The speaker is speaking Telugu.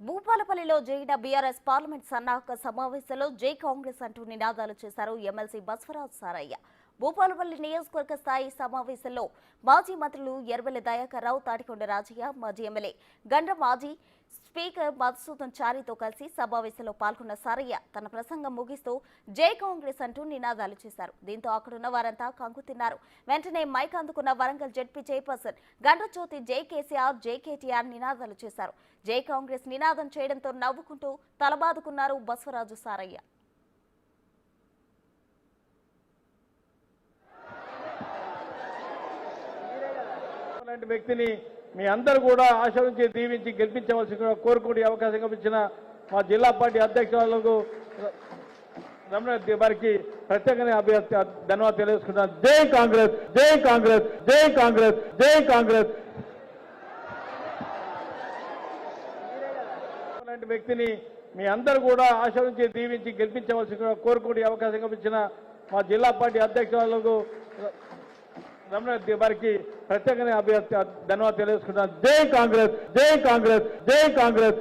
భూపాలపల్లిలో జరిగిన బీఆర్ఎస్ పార్లమెంట్ సన్నాహక సమావేశంలో జై కాంగ్రెస్ అంటూ నినాదాలు చేశారు ఎమ్మెల్సీ బస్వరాజ్ సారయ్య. భూపాలపల్లి నియోజకవర్గ స్థాయి సమావేశంలో మాజీ మంత్రులు ఎర్రబెల్లి దయాకర్ రావు, తాటికొండ రాజయ్య, మాజీ ఎమ్మెల్యే గండ్ర, మాజీ స్పీకర్ మధుసూదన్ చారితో కలిసి సమావేశంలో పాల్గొన్న సారయ్య తన ప్రసంగం ముగిస్తూ జై కాంగ్రెస్ అంటూ నినాదాలు చేశారు. దీంతో అక్కడున్న వారంతా కంగు తిన్నారు. వెంటనే మైక్ అందుకున్న వరంగల్ జెడ్పీ చైర్పర్సన్ గండ్రజ్యోతి జై కేసీఆర్, జై కేటీఆర్ నినాదాలు చేశారు. జై కాంగ్రెస్ నినాదం చేయడంతో నవ్వుకుంటూ తలబాదుకున్నారు బస్వరాజు సారయ్య. అలాంటి వ్యక్తిని మీ అందరూ కూడా ఆశీర్వదించి దీవించి గెలిపించవలసిందిగా కోరుకునే అవకాశం కల్పించిన మా జిల్లా పార్టీ అధ్యక్షులకు రమణ వారికి ప్రత్యేకంగా ధన్యవాదాలు తెలియజేసుకుంటున్నాను. జై కాంగ్రెస్, జై కాంగ్రెస్, జై కాంగ్రెస్, జై కాంగ్రెస్. అలాంటి వ్యక్తిని మీ అందరూ కూడా ఆశీర్వదించి దీవించి గెలిపించవలసిందిగా కోరుకునే అవకాశం కల్పించిన మా జిల్లా పార్టీ అధ్యక్షులకు రమణ వారికి ప్రత్యేకంగా ధన్యవాదాలు తెలియజేసుకుంటున్నాను. జై కాంగ్రెస్, జై కాంగ్రెస్, జై కాంగ్రెస్.